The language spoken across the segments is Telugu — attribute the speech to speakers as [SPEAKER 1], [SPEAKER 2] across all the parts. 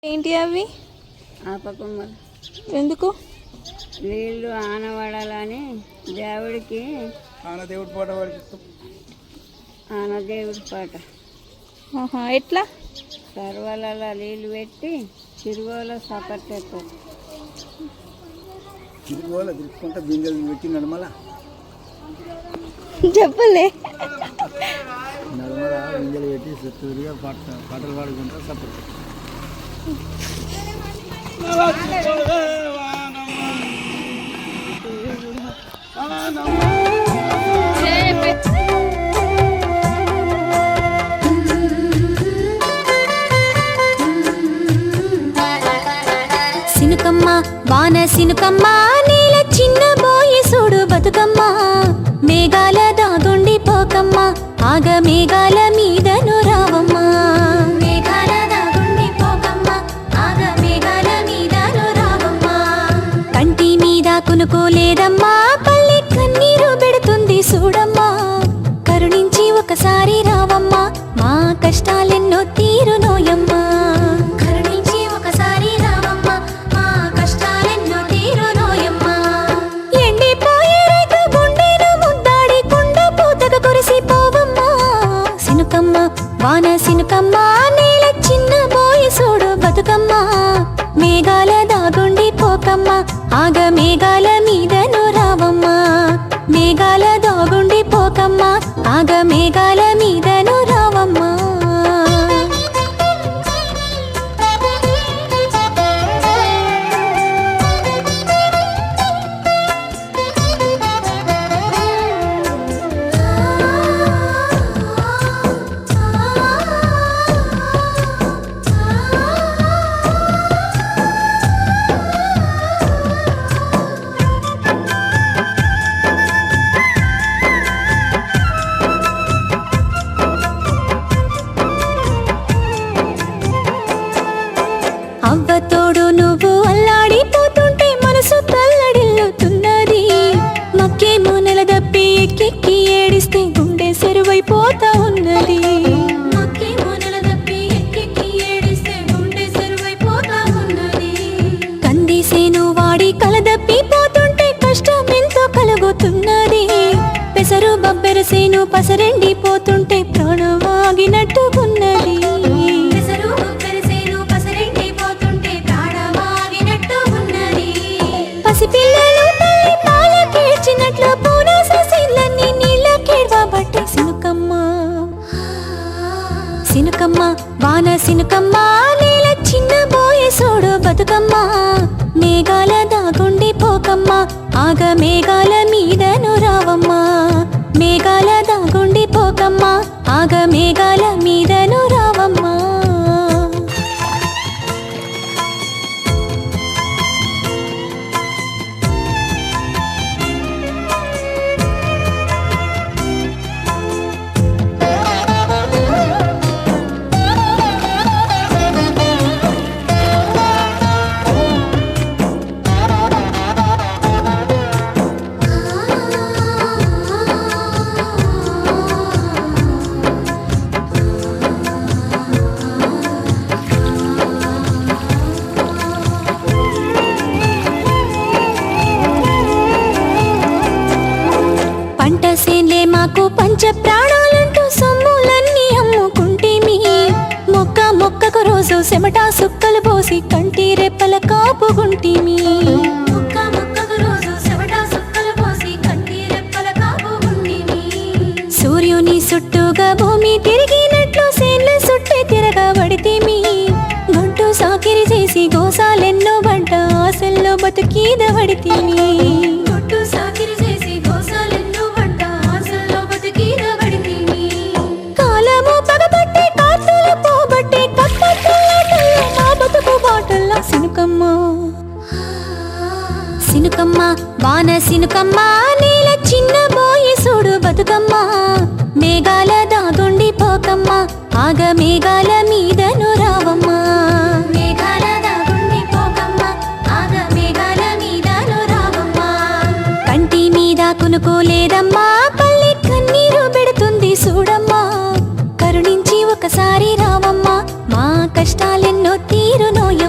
[SPEAKER 1] ఏంటి అవి?
[SPEAKER 2] ఆపకుమ్మలు.
[SPEAKER 1] ఎందుకు?
[SPEAKER 2] నీళ్ళు ఆనవాడాలని దేవుడికి.
[SPEAKER 3] ఆనదేవుడి పాట
[SPEAKER 2] ఆనదేవుడి పాట.
[SPEAKER 1] ఎట్లా?
[SPEAKER 2] సర్వలలో నీళ్ళు పెట్టి తిరుగులో సపర్చేస్తారు.
[SPEAKER 3] తిరుగులో తిరుక్కుంటా బిందెలు పెట్టి నడమల
[SPEAKER 1] చెప్పలే.
[SPEAKER 3] నడమల బిందెలు పెట్టి చుట్టూరుగా పాటలు పాడుకుంటా సపరేట్.
[SPEAKER 4] సినుకమ్మ వాన సినుకమ్మ నీల చిన్న బోయి సూడు బతుకమ్మ మేఘాల దాగుండి పోకమ్మ ఆగ మేఘాల మీదను రావమ్మ మేఘాల దాగుండి పోకమ్మ ఆగ మేఘాల మీదను రావమ్మ కంటి మీద కునుకోలేదమ్మా పల్లె కన్నీరు పెడుతుంది చూడమ్మా కరుణించి ఒకసారి రావమ్మ మా కష్టాలెన్నో తీరునోయమ్మా వాన సినుకమ్మ నీల చిన్న బోయి సూడు బతుకమ్మ మేఘాల దాగుండి పోకమ్మ ఆగ మేఘాల మీదను రావమ్మ మేఘాల దాగుండి పోకమ్మ ఆగ మేఘాల మీదను రావమ్మ. అవ్వతోడు నువ్వు అల్లాడిపోతుంటే మనసు తల్లడిల్లుతున్నది మక్కేమో నెలదప్పి ఎక్కెక్కి ఏడిస్తే గుండె సెరువైపోతా ఉన్నది మక్కేమో నెలదప్పి ఎక్కెక్కి ఏడిస్తే గుండె సెరువైపోతా ఉన్నది కందిసేను వాడి కలదప్పిపోతుంటే కష్టం ఎంతో కలుగుతున్నది పెసరు బబ్బెరసేను పసరెండిపోతుంటే ప్రాణవాగినట్టుకున్నది పిల్లలు తల్లి పాలకేర్చినట్లు పూనాసీలన్నీ నీళ్ళ కేడవబట్టే సినుకమ్మ సినుకమ్మ వాన సినుకమ్మ నీల చిన్న బోయి సూడు బతుకమ్మ మేఘాల దాగుండి పోకమ్మ ఆగ మేఘాల మీదను రావమ్మ మేఘాల దాగుండి పోకమ్మ ఆగ మేఘాల మీదను రావమ్మ. మాకు పంచ ప్రాణాలంటూ సొమ్ములన్నీ అమ్ముకుంటేమి మొక్క మొక్కకు రోజు చెమటా సుక్కలు పోసి కంటి రెప్పల కాపుగుంటేమి మొక్క మొక్కకు రోజు చెమటా సుక్కలు పోసి కంటి రెప్పల కాపుగుంటేమి సూర్యుని చుట్టూగా భూమి తిరిగినట్లు సేన్ల చుట్టే తిరగబడితేమి గంటు సాకిరి చేసి గోసాలెన్నో వంట ఆశల్లో బతుకీదబడితేమి గొట్టు సాకిరి చేసి గోసాలెన్నో సినుకమ్మ సినుకమ్మ వాన సినుకమ్మ నీల చిన్న బోయి సూడు బతుకమ్మ మేఘాల దాగుండి పోకమ్మ ఆగ మేఘాల మీదను రావమ్మ మేఘాల దాగుండి పోకమ్మ ఆగ మేఘాల మీదను రావమ్మ కంటి మీద కునుకోలేదమ్మా పల్లె కన్నీరు పెడుతుంది చూడమ్మా కరుణించి ఒకసారి రావమ్మ మా కష్టాలెన్నో తీరునోయ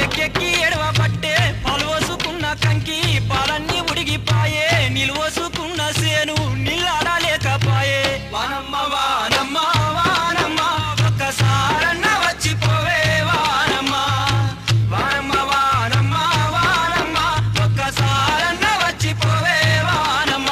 [SPEAKER 5] ఎక్కెక్కి ఎడవ పట్టే పాలు పోసుకున్న కంకి పాలన్నీ ఉడిగిపాయే నిలువసుకున్న సేను నీళ్ళాడలేకపాయే వానమ్మ వానమ్మ వానమ్మ ఒక్కసారన్న వచ్చిపోవే వానమ్మ వానమ్మ వానమ్మ వానమ్మ ఒక్కసారన్న వచ్చిపోవే వానమ్మ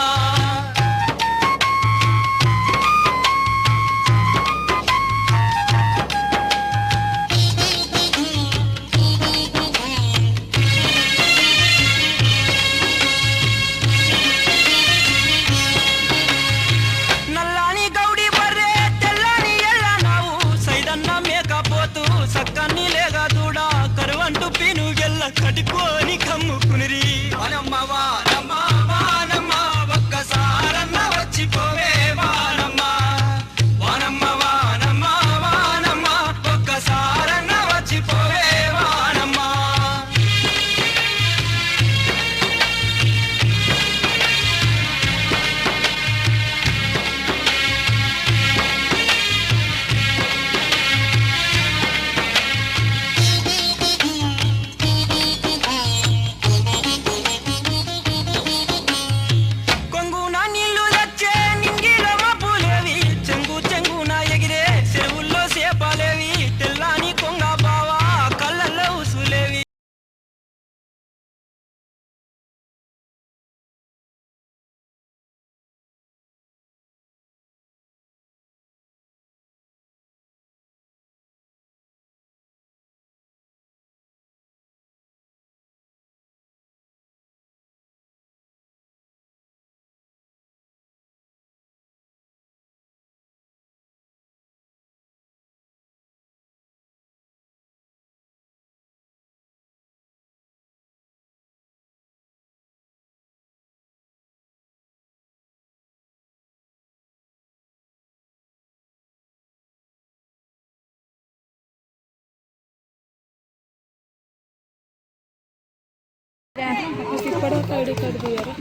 [SPEAKER 5] నల్లాని గౌడి బర్రె తెల్లని ఎల్ల నావు సైదన్న మేకపోతూ సక్కన్ని లేగా దూడా కరువంటు పీను గెల్ల కట్టుకొని కమ్ముకునిరి వానమ్మ వానమ్మ వానమ్మ ఒక్కసారన్న వచ్చిపోవే వానమ్మ వానమ్మ వానమ్మ వానమ్మ ఒక్కసారన్న వచ్చిపోవే వానమ్మ కొంగున నీళ్లు తెచ్చే నింగిల మబ్బులేవి చెంగు చెంగున ఎగిరే చెరువుల్లో సేపలేవి తెల్లాని కొంగ బావా కళ్ళల్లో ఉసులేవి
[SPEAKER 1] ఇక్కడ ఒక ఐడి కార్డు తీయరు